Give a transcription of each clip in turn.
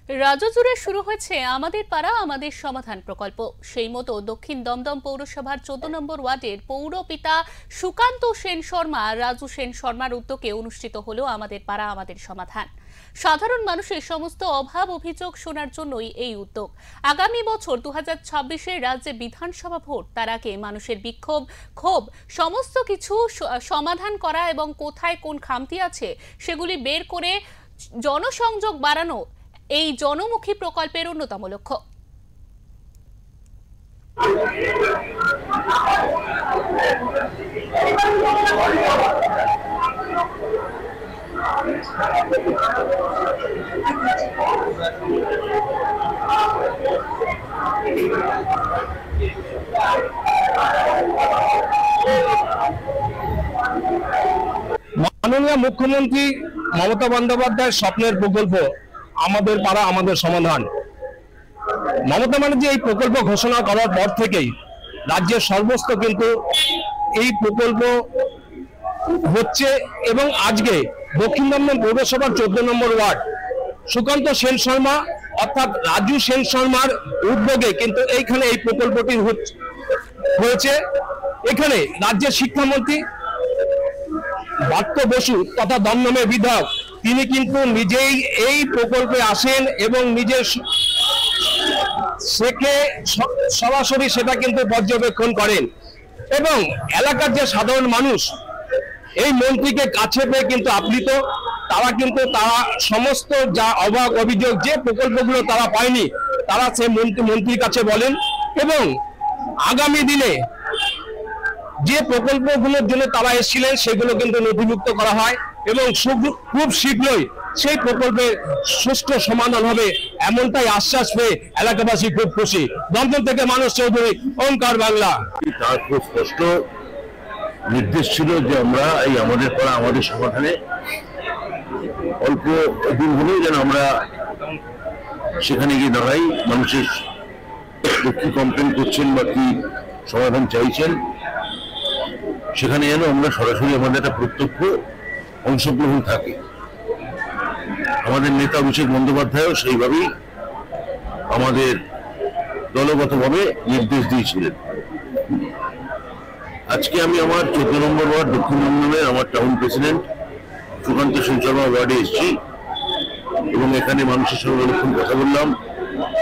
রাজ্য জুড়ে শুরু হয়েছে আমাদের পাড়া আমাদের সমাধান প্রকল্প। সেই মতো দক্ষিণ দমদম পৌরসভার 14 নম্বর ওয়ার্ডের পৌরপিতা সুকান্ত সেন শর্মা রাজু সেন শর্মার উদ্যোগে অনুষ্ঠিত হলো আমাদের পাড়া আমাদের সমাধান। সাধারণ মানুষের সমস্ত অভাব অভিযোগ শোনার জন্যই এই উদ্যোগ। আগামী বছর 2026-এ রাজ্যে বিধানসভা ভোট, তার আগে মানুষের বিক্ষোভ ক্ষোভ সমস্ত কিছু সমাধান করা এবং কোথায় কোন খামতি আছে সেগুলি বের করে জনসংযোগ বাড়ানো এই জনমুখী প্রকল্পের অন্যতম লক্ষ্য। মাননীয় মুখ্যমন্ত্রী মমতা বন্দ্যোপাধ্যায়ের স্বপ্নের প্রকল্প আমাদের পাড়া আমাদের সমাধান। মমতা ব্যানার্জি এই প্রকল্প ঘোষণা করার পর থেকেই রাজ্যের সর্বস্ত কিন্তু এই প্রকল্প হচ্ছে এবং আজকে দক্ষিণ দমদম পৌরসভার 14 নম্বর ওয়ার্ড সুকান্ত সেন শর্মা অর্থাৎ রাজু সেন শর্মার উদ্যোগে কিন্তু এইখানে এই প্রকল্পটি হয়েছে। এখানে রাজ্যের শিক্ষামন্ত্রী বাট্য বসু তথা দমদমের বিধায়ক তিনি কিন্তু নিজেই এই প্রকল্পে আসেন এবং নিজের সেকে সরাসরি সেটা কিন্তু পর্যবেক্ষণ করেন এবং এলাকার যে সাধারণ মানুষ এই মন্ত্রীকে কাছে পেয়ে কিন্তু আপ্লুত। তারা সমস্ত যা অভাব অভিযোগ যে প্রকল্পগুলো তারা পায়নি তারা সে মন্ত্রীর কাছে বলেন এবং আগামী দিনে যে প্রকল্পগুলোর জন্য তারা এসেছিলেন সেগুলো কিন্তু নথিভুক্ত করা হয় এবং খুব শীঘ্রই সেই প্রকল্পের সুষ্ঠু সমাধান হবে এমনটাই আশ্বাস পেয়ে এলাকাবাসী খুব খুশি। দমদম থেকে মানস চৌধুরী, ওঙ্কার বাংলা। তার খুব স্পষ্ট নির্দেশ ছিল যে আমরা এই আমাদের পাড়া আমাদের সমাধানে অল্প দিন হলেও যেন আমরা সেখানে গিয়ে দাঁড়াই, মানুষের কি কমপ্লেন করছেন বা কি সমাধান চাইছেন সেখানে যেন আমরা সরাসরি আমাদের একটা প্রত্যক্ষ অংশগ্রহণ থাকে। আমাদের নেতা অভিষেক বন্দ্যোপাধ্যায়ও সেইভাবেই আমাদের দলগতভাবে নির্দেশ দিয়েছিলেন। আজকে আমি আমার 14 নম্বর ওয়ার্ড দক্ষিণ দমদমের আমার টাউন প্রেসিডেন্ট সুকান্ত সেন শর্মা ওয়ার্ডে এসেছি এবং এখানে মানুষের সঙ্গে অনেকক্ষণ কথা বললাম,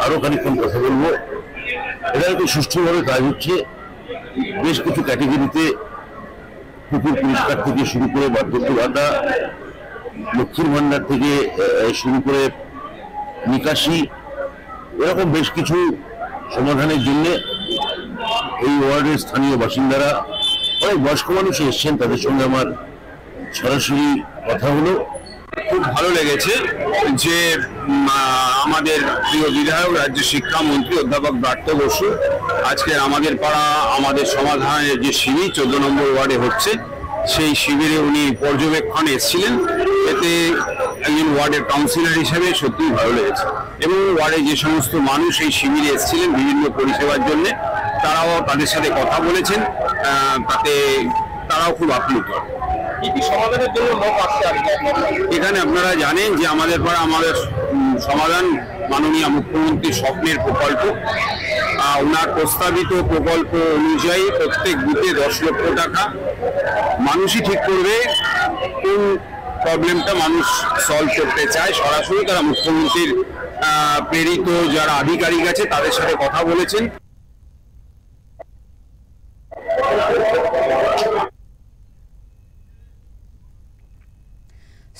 আরো খানিকক্ষণ কথা বলবো। এটা খুব সুষ্ঠুভাবে কাজ হচ্ছে। বেশ কিছু ক্যাটেগরিতে পুকুর পরিষ্কার থেকে শুরু করে বার্ধক্য ভাতা, লক্ষ্মীর ভান্ডার থেকে শুরু করে নিকাশি, এরকম বেশ কিছু সমাধানের জন্য এই ওয়ার্ডের স্থানীয় বাসিন্দারা অনেক বয়স্ক মানুষ এসছেন, তাদের সঙ্গে আমার সরাসরি কথা হলো। খুব ভালো লেগেছে যে আমাদের প্রিয় বিধায়ক রাজ্য শিক্ষামন্ত্রী অধ্যাপক ব্রাত্য বসু আজকে আমাদের পাড়া আমাদের সমাধানের যে শিবির 14 নম্বর ওয়ার্ডে হচ্ছে সেই শিবিরে উনি পর্যবেক্ষণে এসেছিলেন। এতে একজন ওয়ার্ডের কাউন্সিলর হিসেবে সত্যিই ভালো লেগেছে এবং ওয়ার্ডে যে সমস্ত মানুষ এই শিবিরে এসেছিলেন বিভিন্ন পরিষেবার জন্য তারাও তাদের সাথে কথা বলেছেন, তাতে তারাও খুব আপ্লুত। সমাধানের জন্য লোক আসছে এখানে আপনারা জানেন যে আমাদের পাড়া আমাদের সমাধান মাননীয় মুখ্যমন্ত্রীর স্বপ্নের প্রকল্প। ওনার প্রস্তাবিত প্রকল্প অনুযায়ী প্রত্যেক বুথে 10 লক্ষ টাকা। মানুষই ঠিক করবে কোন প্রবলেমটা মানুষ সলভ করতে চায়। সরাসরি তারা মুখ্যমন্ত্রীর প্রেরিত যারা আধিকারিক আছে তাদের সাথে কথা বলেছেন।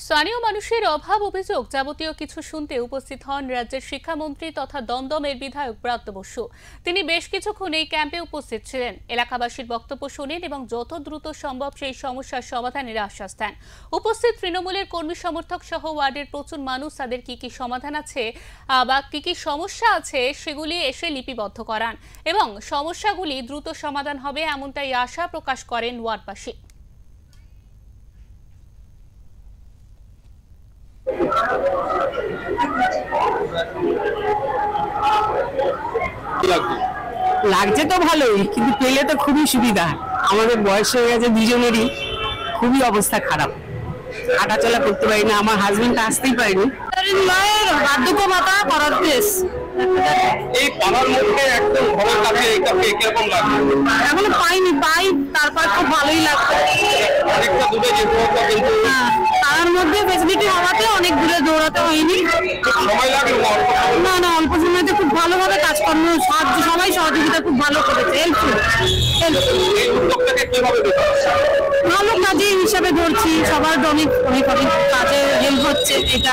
স্থানীয় মানুষের অভাব অভিযোগ যাবতীয় কিছু শুনতে উপস্থিত হন রাজ্যের শিক্ষামন্ত্রী তথা দমদমের বিধায়ক ব্রাত্য বসু। তিনি বেশ কিছুক্ষণ এই ক্যাম্পে উপস্থিত ছিলেন, এলাকাবাসীর বক্তব্য শোনেন এবং যত দ্রুত সম্ভব সেই সমস্যার সমাধানের আশ্বাস দেন। উপস্থিত তৃণমূলের কর্মী সমর্থক সহ ওয়ার্ডের প্রচুর মানুষ তাদের কি সমাধান আছে বা কি সমস্যা আছে সেগুলি এসে লিপিবদ্ধ করান এবং সমস্যাগুলি দ্রুত সমাধান হবে এমনটাই আশা প্রকাশ করেন ওয়ার্ডবাসী। লাগছে তো ভালোই, কিন্তু পেলে তো খুবই সুবিধা। আমাদের বয়স হয়ে গেছে দুজনেরই, খুবই অবস্থা খারাপ, হাঁটাচলা করতে পারি না, আমার হাজবেন্ড আসতেই পারেনি। সরকারি নয়, বার্ধক্য ভাতা করাতে এসেছি। এই পাড়ার মধ্যে একদম ঘরের কাছে এটাকে কিরকম লাগে? এখনো পাই, তারপর খুব ভালোই লাগছে। অনেকটা দূরে যেতে হতো, কিন্তু তার মধ্যে ফেসিলিটি হওয়াতে অনেক দূরে দৌড়াতে হয়নি। সময় লাগলো না, অল্প সময়তে খুব ভালোভাবে কাজকর্ম সবাই সহযোগিতা খুব ভালো করেছে, হেল্পফুল। এই উদ্যোগটাকে কিভাবে দেখো? ভালো কাজে হিসাবে ধরছি, সবার অনেক কাজে হেল্প হচ্ছে, এটা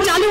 চালু